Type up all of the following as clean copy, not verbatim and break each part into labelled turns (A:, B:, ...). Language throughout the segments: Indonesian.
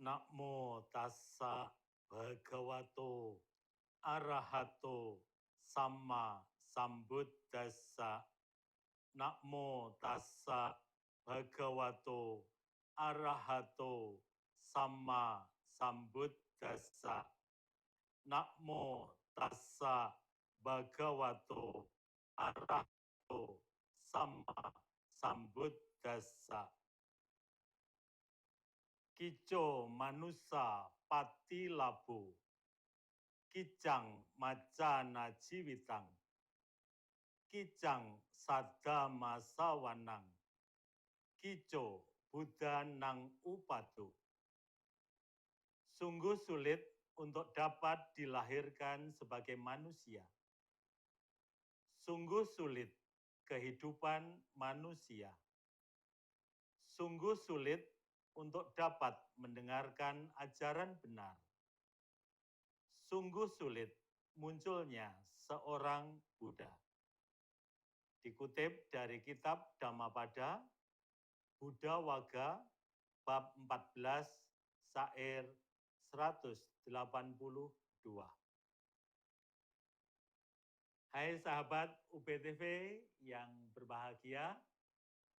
A: Namo tassa bhagavato arahato samma sambuddhassa. Namo tassa bhagavato arahato samma sambuddhassa. Namo tassa bhagavato arahato samma sambuddhassa. Kico manusa pati labu, kijang macana jiwitang, kijang sadama sawanang, kico Buddha nang upadu. Sungguh sulit untuk dapat dilahirkan sebagai manusia. Sungguh sulit kehidupan manusia. Sungguh sulit untuk dapat mendengarkan ajaran benar. Sungguh sulit munculnya seorang Buddha. Dikutip dari kitab Dhammapada, Buddha Waga, bab 14, syair 182. Hai sahabat UPTV yang berbahagia,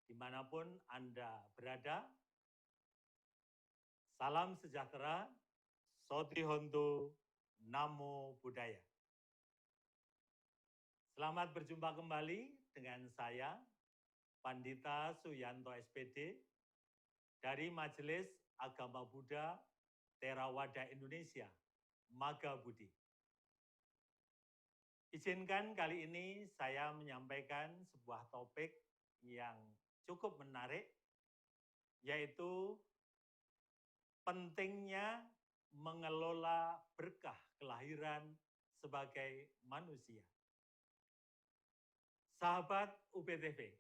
A: dimanapun Anda berada, salam sejahtera, Soti Hontu, Namo Buddhaya. Selamat berjumpa kembali dengan saya, Pandita Suyanto SPD, dari Majelis Agama Buddha Theravada Indonesia, Magabudi. Izinkan kali ini saya menyampaikan sebuah topik yang cukup menarik, yaitu pentingnya mengelola berkah kelahiran sebagai manusia. Sahabat UPTV,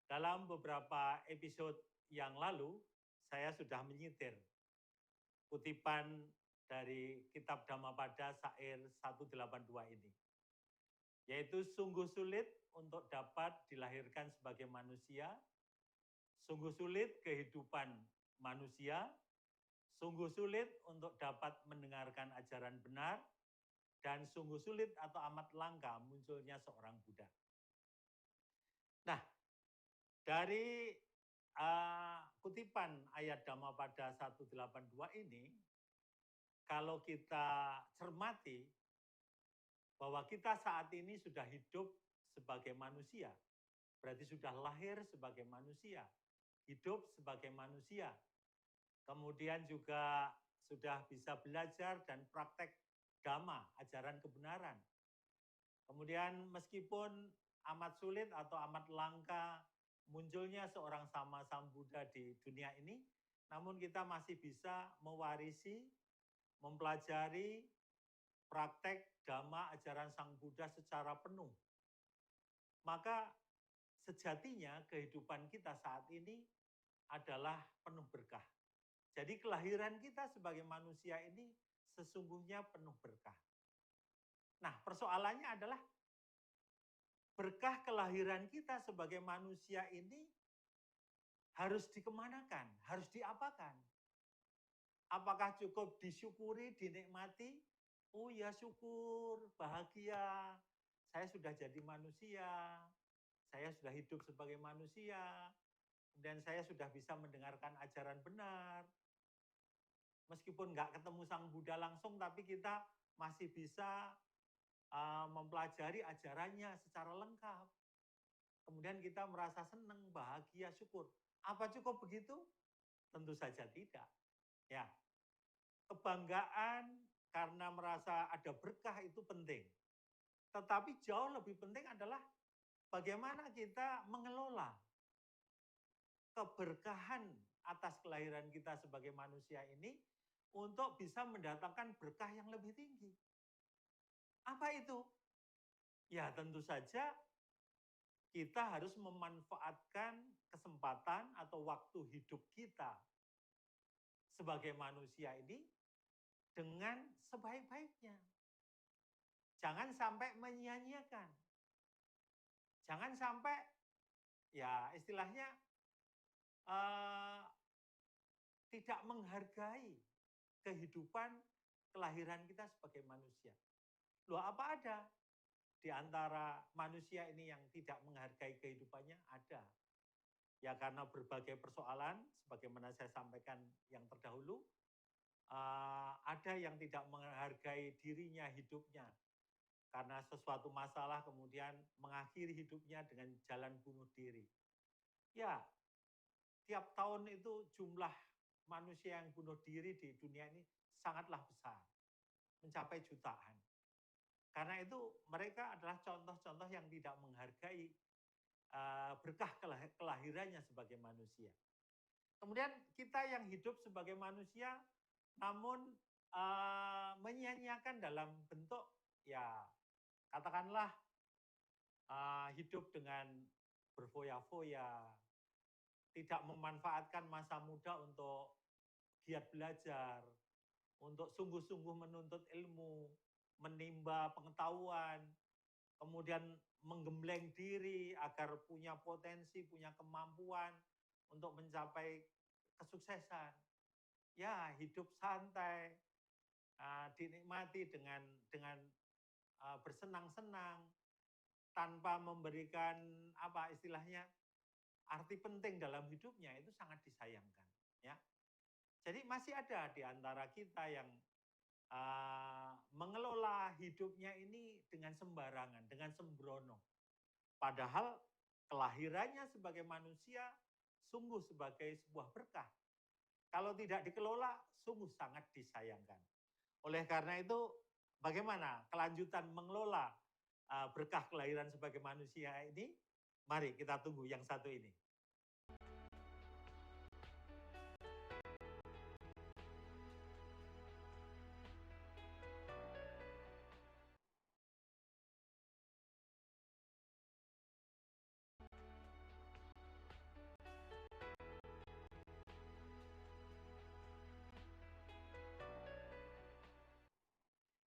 A: dalam beberapa episode yang lalu, saya sudah menyitir kutipan dari kitab Dhammapada syair 182 ini, yaitu sungguh sulit untuk dapat dilahirkan sebagai manusia, sungguh sulit kehidupan manusia, sungguh sulit untuk dapat mendengarkan ajaran benar, dan sungguh sulit atau amat langka munculnya seorang Buddha. Nah, dari kutipan ayat Dhammapada 182 ini, kalau kita cermati bahwa kita saat ini sudah hidup sebagai manusia, berarti sudah lahir sebagai manusia, hidup sebagai manusia, kemudian juga sudah bisa belajar dan praktek dhamma, ajaran kebenaran. Kemudian meskipun amat sulit atau amat langka munculnya seorang Sama Sambuddha di dunia ini, namun kita masih bisa mewarisi, mempelajari praktek dhamma ajaran Sang Buddha secara penuh. Maka sejatinya kehidupan kita saat ini adalah penuh berkah. Jadi kelahiran kita sebagai manusia ini sesungguhnya penuh berkah. Nah, persoalannya adalah berkah kelahiran kita sebagai manusia ini harus dikemanakan, harus diapakan? Apakah cukup disyukuri, dinikmati? Oh ya syukur, bahagia, saya sudah jadi manusia, saya sudah hidup sebagai manusia, dan saya sudah bisa mendengarkan ajaran benar. Meskipun nggak ketemu Sang Buddha langsung, tapi kita masih bisa mempelajari ajarannya secara lengkap. Kemudian kita merasa senang, bahagia, syukur. Apa cukup begitu? Tentu saja tidak. Ya, kebanggaan karena merasa ada berkah itu penting. Tetapi jauh lebih penting adalah bagaimana kita mengelola keberkahan atas kelahiran kita sebagai manusia ini untuk bisa mendatangkan berkah yang lebih tinggi. Apa itu? Ya, tentu saja kita harus memanfaatkan kesempatan atau waktu hidup kita sebagai manusia ini dengan sebaik-baiknya. Jangan sampai menyia-nyiakan. Jangan sampai, ya istilahnya, tidak menghargai kehidupan kelahiran kita sebagai manusia. Loh, apa ada di antara manusia ini yang tidak menghargai kehidupannya? Ada. Ya karena berbagai persoalan, sebagaimana saya sampaikan yang terdahulu, ada yang tidak menghargai dirinya, hidupnya. Karena sesuatu masalah kemudian mengakhiri hidupnya dengan jalan bunuh diri. Ya, tiap tahun itu jumlah manusia yang bunuh diri di dunia ini sangatlah besar, mencapai jutaan. Karena itu mereka adalah contoh-contoh yang tidak menghargai berkah kelahirannya sebagai manusia. Kemudian kita yang hidup sebagai manusia, namun menyia-nyiakan dalam bentuk ya katakanlah hidup dengan berfoya-foya, tidak memanfaatkan masa muda untuk giat belajar, untuk sungguh-sungguh menuntut ilmu, menimba pengetahuan, kemudian menggembleng diri agar punya potensi, punya kemampuan untuk mencapai kesuksesan. Ya, hidup santai, dinikmati dengan bersenang-senang, tanpa memberikan apa istilahnya arti penting dalam hidupnya, itu sangat disayangkan. Ya, jadi masih ada di antara kita yang mengelola hidupnya ini dengan sembarangan, dengan sembrono. Padahal kelahirannya sebagai manusia sungguh sebagai sebuah berkah. Kalau tidak dikelola, sungguh sangat disayangkan. Oleh karena itu, bagaimana kelanjutan mengelola berkah kelahiran sebagai manusia ini? Mari kita tunggu yang satu ini.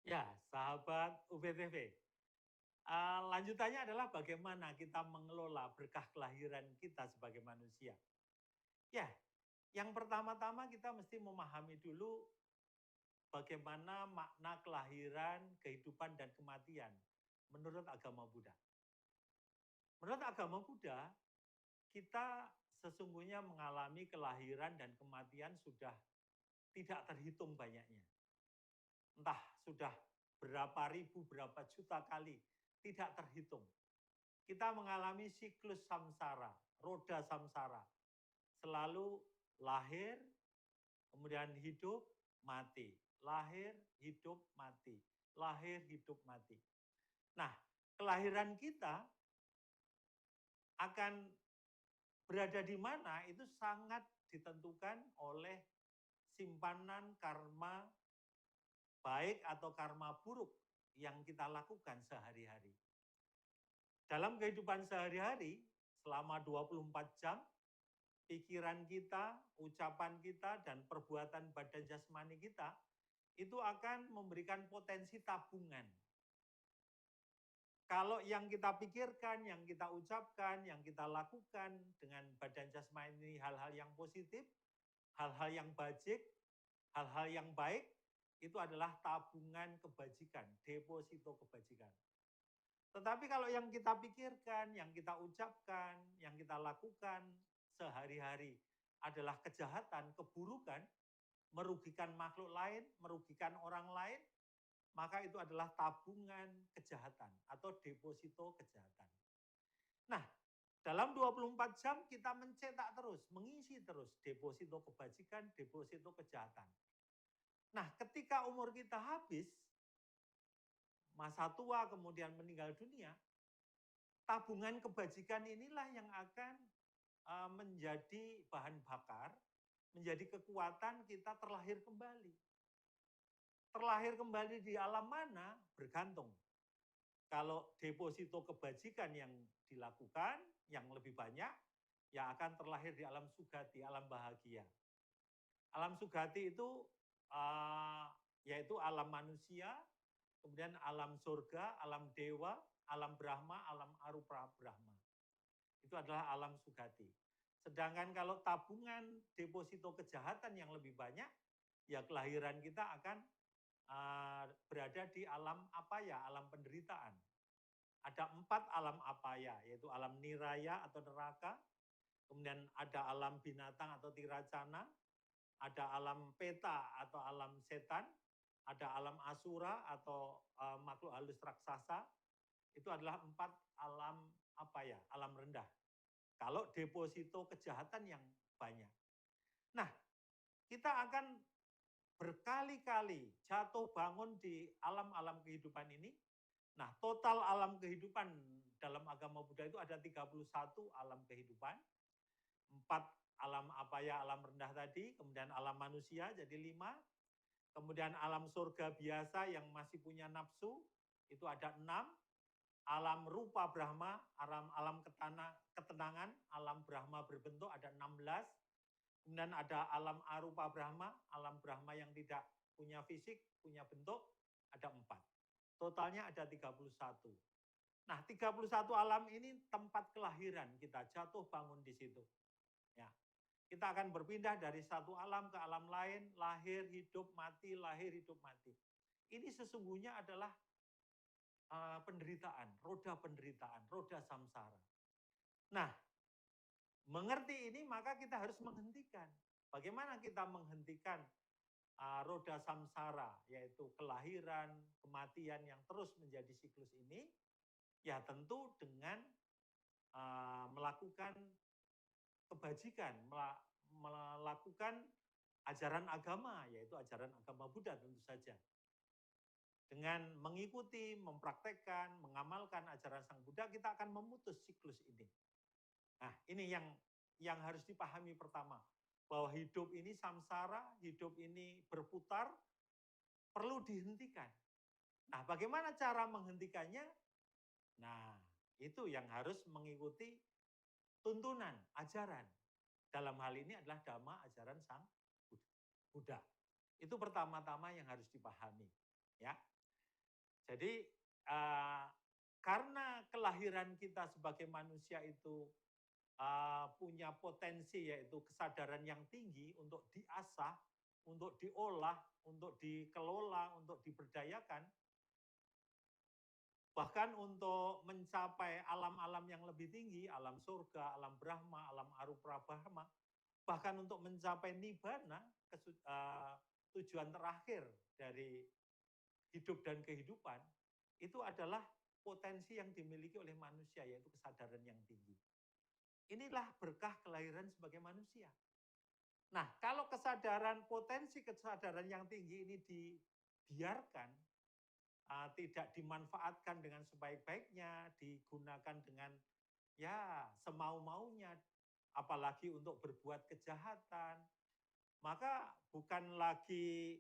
A: Ya, sahabat UPTV. Lanjutannya adalah bagaimana kita mengelola berkah kelahiran kita sebagai manusia. Ya, yang pertama-tama kita mesti memahami dulu bagaimana makna kelahiran, kehidupan, dan kematian menurut agama Buddha. Menurut agama Buddha, kita sesungguhnya mengalami kelahiran dan kematian sudah tidak terhitung banyaknya. Entah sudah berapa ribu, berapa juta kali, tidak terhitung. Kita mengalami siklus samsara, roda samsara. Selalu lahir, kemudian hidup, mati. Lahir, hidup, mati. Lahir, hidup, mati. Nah, kelahiran kita akan berada di mana itu sangat ditentukan oleh simpanan karma baik atau karma buruk yang kita lakukan sehari-hari. Dalam kehidupan sehari-hari, selama 24 jam, pikiran kita, ucapan kita, dan perbuatan badan jasmani kita, itu akan memberikan potensi tabungan. Kalau yang kita pikirkan, yang kita ucapkan, yang kita lakukan dengan badan jasmani hal-hal yang positif, hal-hal yang bajik, hal-hal yang baik, itu adalah tabungan kebajikan, deposito kebajikan. Tetapi kalau yang kita pikirkan, yang kita ucapkan, yang kita lakukan sehari-hari adalah kejahatan, keburukan, merugikan makhluk lain, merugikan orang lain, maka itu adalah tabungan kejahatan atau deposito kejahatan. Nah, dalam 24 jam kita mencetak terus, mengisi terus deposito kebajikan, deposito kejahatan. Nah, ketika umur kita habis, masa tua kemudian meninggal dunia, tabungan kebajikan inilah yang akan menjadi bahan bakar, menjadi kekuatan kita terlahir kembali. Terlahir kembali di alam mana? Bergantung. Kalau deposito kebajikan yang dilakukan, yang lebih banyak, ya akan terlahir di alam sugati, alam bahagia. Alam sugati itu yaitu alam manusia, kemudian alam surga, alam dewa, alam Brahma, alam Arupa Brahma. Itu adalah alam sugati. Sedangkan kalau tabungan deposito kejahatan yang lebih banyak, ya kelahiran kita akan berada di alam apaya, alam penderitaan. Ada 4 alam apaya, yaitu alam niraya atau neraka, kemudian ada alam binatang atau tiracana, ada alam peta atau alam setan, ada alam asura atau makhluk halus raksasa. Itu adalah 4 alam apaya, alam rendah. Kalau deposito kejahatan yang banyak. Nah, kita akan berkali-kali jatuh bangun di alam-alam kehidupan ini. Nah, total alam kehidupan dalam agama Buddha itu ada 31 alam kehidupan. 4 alam apaya, alam rendah tadi, kemudian alam manusia jadi 5. Kemudian alam surga biasa yang masih punya nafsu, itu ada 6. Alam rupa Brahma, alam ketenangan, alam Brahma berbentuk ada 16. Kemudian ada alam arupa Brahma, alam Brahma yang tidak punya fisik, punya bentuk, ada 4. Totalnya ada 31. Nah, 31 alam ini tempat kelahiran kita, jatuh bangun di situ. Ya. Kita akan berpindah dari satu alam ke alam lain, lahir, hidup, mati, lahir, hidup, mati. Ini sesungguhnya adalah penderitaan, roda samsara. Nah, mengerti ini maka kita harus menghentikan. Bagaimana kita menghentikan roda samsara, yaitu kelahiran, kematian yang terus menjadi siklus ini? Ya tentu dengan melakukan kebajikan, melakukan ajaran agama, yaitu ajaran agama Buddha tentu saja. Dengan mengikuti, mempraktekkan, mengamalkan ajaran Sang Buddha, kita akan memutus siklus ini. Nah, ini yang harus dipahami pertama, bahwa hidup ini samsara, hidup ini berputar, perlu dihentikan. Nah, bagaimana cara menghentikannya? Nah, itu yang harus mengikuti tuntunan, ajaran. Dalam hal ini adalah dhamma ajaran Sang Buddha. Itu pertama-tama yang harus dipahami. Ya. Jadi, karena kelahiran kita sebagai manusia itu punya potensi, yaitu kesadaran yang tinggi untuk diasah, untuk diolah, untuk dikelola, untuk diberdayakan, bahkan untuk mencapai alam-alam yang lebih tinggi, alam surga, alam Brahma, alam arupa Brahma, bahkan untuk mencapai nibbana, tujuan terakhir dari hidup dan kehidupan, itu adalah potensi yang dimiliki oleh manusia, yaitu kesadaran yang tinggi. Inilah berkah kelahiran sebagai manusia. Nah, kalau potensi kesadaran yang tinggi ini dibiarkan, tidak dimanfaatkan dengan sebaik-baiknya, digunakan dengan semau-maunya, apalagi untuk berbuat kejahatan, maka bukan lagi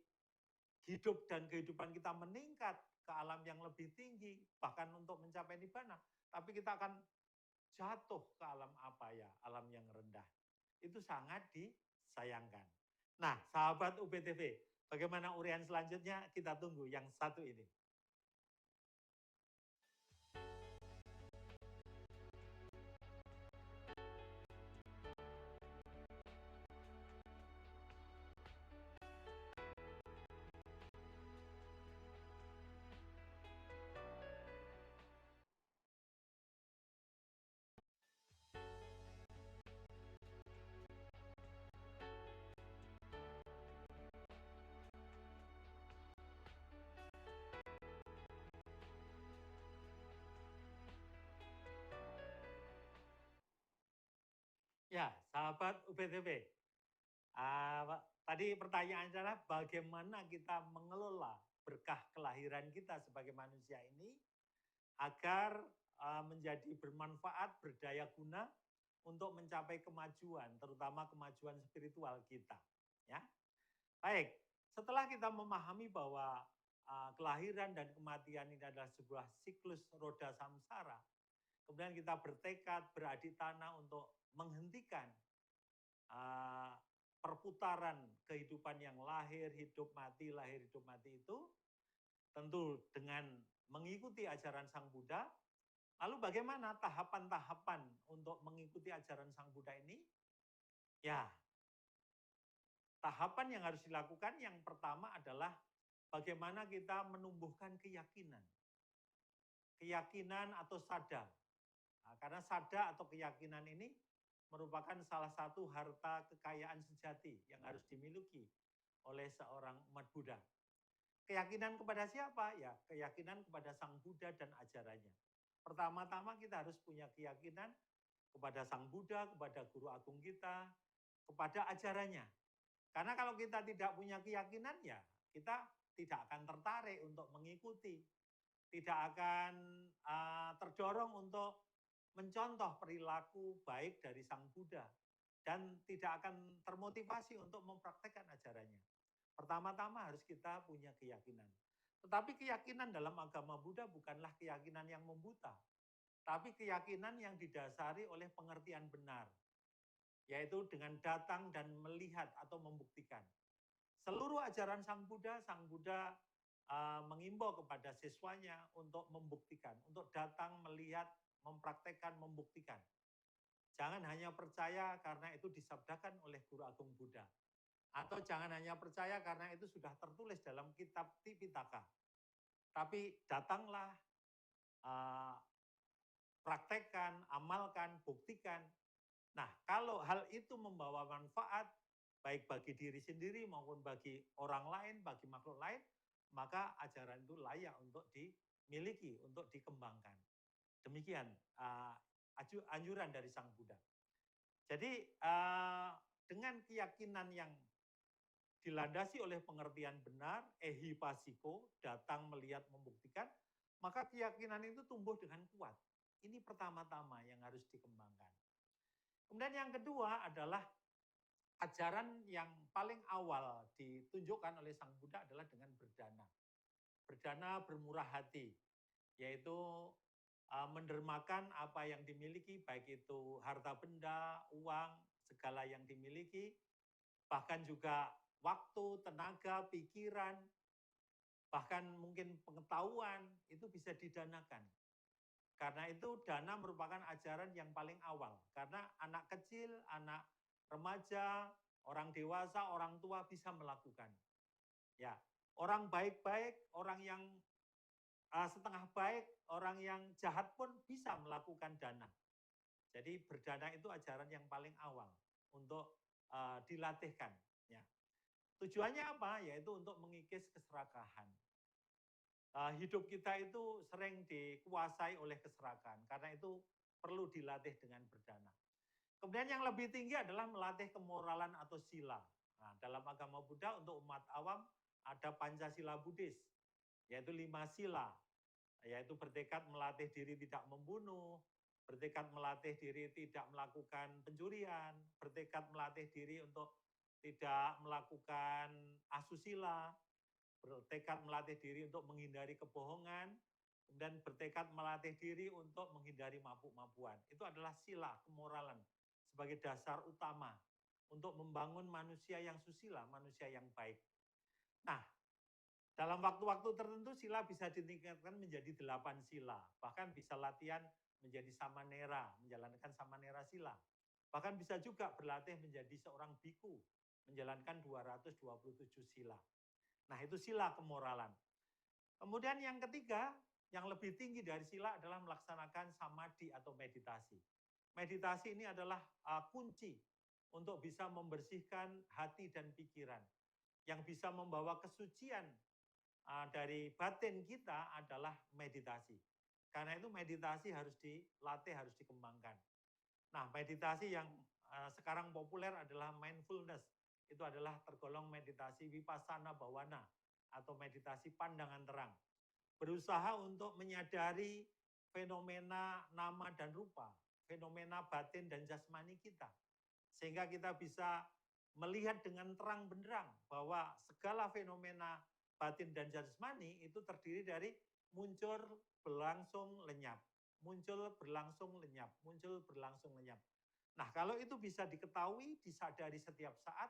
A: hidup dan kehidupan kita meningkat ke alam yang lebih tinggi, bahkan untuk mencapai nibbana, tapi kita akan jatuh ke alam apaya, alam yang rendah. Itu sangat disayangkan. Nah, sahabat UPTV, bagaimana uraian selanjutnya? Kita tunggu yang satu ini. Ya, sahabat UPTV, tadi pertanyaannya adalah bagaimana kita mengelola berkah kelahiran kita sebagai manusia ini agar menjadi bermanfaat, berdaya guna untuk mencapai kemajuan, terutama kemajuan spiritual kita. Ya, baik. Setelah kita memahami bahwa kelahiran dan kematian ini adalah sebuah siklus roda samsara, kemudian kita bertekad, beradik tanah untuk menghentikan perputaran kehidupan yang lahir, hidup, mati, lahir, hidup, mati itu, tentu dengan mengikuti ajaran Sang Buddha. Lalu bagaimana tahapan-tahapan untuk mengikuti ajaran Sang Buddha ini? Ya, tahapan yang harus dilakukan yang pertama adalah bagaimana kita menumbuhkan keyakinan. Keyakinan atau sada. Nah, karena sada atau keyakinan ini merupakan salah satu harta kekayaan sejati yang harus dimiliki oleh seorang umat Buddha. Keyakinan kepada siapa? Ya, keyakinan kepada Sang Buddha dan ajarannya. Pertama-tama kita harus punya keyakinan kepada Sang Buddha, kepada guru agung kita, kepada ajarannya. Karena kalau kita tidak punya keyakinan, ya kita tidak akan tertarik untuk mengikuti, tidak akan terdorong untuk mencontoh perilaku baik dari Sang Buddha, dan tidak akan termotivasi untuk mempraktekkan ajarannya. Pertama-tama harus kita punya keyakinan. Tetapi keyakinan dalam agama Buddha bukanlah keyakinan yang membuta, tapi keyakinan yang didasari oleh pengertian benar, yaitu dengan datang dan melihat atau membuktikan. Seluruh ajaran Sang Buddha mengimbau kepada siswanya untuk membuktikan, untuk datang, melihat, mempraktekkan, membuktikan. Jangan hanya percaya karena itu disabdakan oleh Guru Agung Buddha. Atau jangan hanya percaya karena itu sudah tertulis dalam kitab Tipitaka. Tapi datanglah, praktekkan, amalkan, buktikan. Nah, kalau hal itu membawa manfaat, baik bagi diri sendiri maupun bagi orang lain, bagi makhluk lain, maka ajaran itu layak untuk dimiliki, untuk dikembangkan. Demikian anjuran dari Sang Buddha. Jadi dengan keyakinan yang dilandasi oleh pengertian benar, ehipasiko, datang, melihat, membuktikan, maka keyakinan itu tumbuh dengan kuat. Ini pertama-tama yang harus dikembangkan. Kemudian yang kedua adalah ajaran yang paling awal ditunjukkan oleh Sang Buddha adalah dengan berdana. Berdana bermurah hati, yaitu mendermakan apa yang dimiliki, baik itu harta benda, uang, segala yang dimiliki, bahkan juga waktu, tenaga, pikiran, bahkan mungkin pengetahuan, itu bisa didanakan. Karena itu dana merupakan ajaran yang paling awal. Karena anak kecil, anak remaja, orang dewasa, orang tua bisa melakukan. Ya, orang baik-baik, orang yang setengah baik, orang yang jahat pun bisa melakukan dana. Jadi berdana itu ajaran yang paling awal untuk dilatihkan. Ya. Tujuannya apa? Yaitu untuk mengikis keserakahan. Hidup kita itu sering dikuasai oleh keserakahan, karena itu perlu dilatih dengan berdana. Kemudian yang lebih tinggi adalah melatih kemoralan atau sila. Nah, dalam agama Buddha untuk umat awam ada Pancasila Buddhis, yaitu 5 sila, yaitu bertekad melatih diri tidak membunuh, bertekad melatih diri tidak melakukan pencurian, bertekad melatih diri untuk tidak melakukan asusila, bertekad melatih diri untuk menghindari kebohongan, dan bertekad melatih diri untuk menghindari mabuk-mabuan. Itu adalah sila kemoralan sebagai dasar utama untuk membangun manusia yang susila, manusia yang baik. Nah, dalam waktu-waktu tertentu sila bisa ditingkatkan menjadi 8 sila, bahkan bisa latihan menjadi samanera, menjalankan samanera sila. Bahkan bisa juga berlatih menjadi seorang biku, menjalankan 227 sila. Nah, itu sila kemoralan. Kemudian yang ketiga, yang lebih tinggi dari sila adalah melaksanakan samadhi atau meditasi. Meditasi ini adalah kunci untuk bisa membersihkan hati dan pikiran. Yang bisa membawa kesucian dari batin kita adalah meditasi. Karena itu meditasi harus dilatih, harus dikembangkan. Nah, meditasi yang sekarang populer adalah mindfulness. Itu adalah tergolong meditasi vipassana bhavana atau meditasi pandangan terang. Berusaha untuk menyadari fenomena nama dan rupa, fenomena batin dan jasmani kita. Sehingga kita bisa melihat dengan terang benderang bahwa segala fenomena batin dan jasmani itu terdiri dari muncul, berlangsung, lenyap. Muncul, berlangsung, lenyap. Muncul, berlangsung, lenyap. Nah, kalau itu bisa diketahui, disadari setiap saat,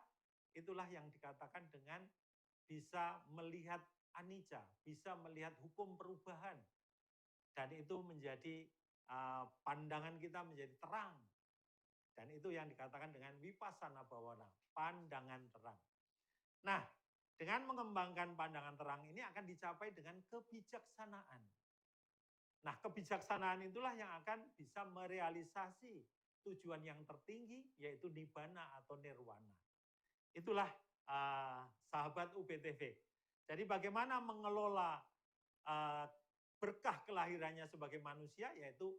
A: itulah yang dikatakan dengan bisa melihat anicca, bisa melihat hukum perubahan. Dan itu menjadi pandangan kita menjadi terang. Dan itu yang dikatakan dengan vipassana bhavana, pandangan terang. Nah, dengan mengembangkan pandangan terang ini akan dicapai dengan kebijaksanaan. Nah, kebijaksanaan itulah yang akan bisa merealisasi tujuan yang tertinggi, yaitu nibbana atau nirwana. Itulah sahabat UPTV. Jadi bagaimana mengelola berkah kelahirannya sebagai manusia, yaitu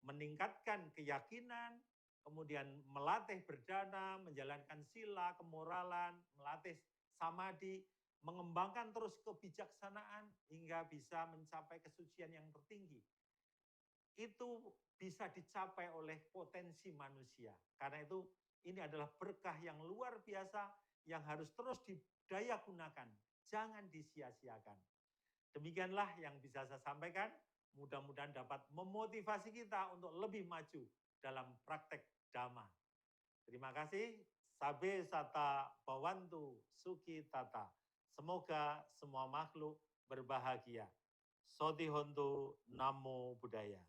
A: meningkatkan keyakinan, kemudian melatih berdana, menjalankan sila, kemoralan, melatih samadhi, mengembangkan terus kebijaksanaan hingga bisa mencapai kesucian yang tertinggi. Itu bisa dicapai oleh potensi manusia. Karena itu ini adalah berkah yang luar biasa yang harus terus didaya gunakan. Jangan disia-siakan. Demikianlah yang bisa saya sampaikan. Mudah-mudahan dapat memotivasi kita untuk lebih maju dalam praktek Dhamma. Terima kasih. Sabe sata bawantu suki tata. Semoga semua makhluk berbahagia. Soti hontu namo buddhaya.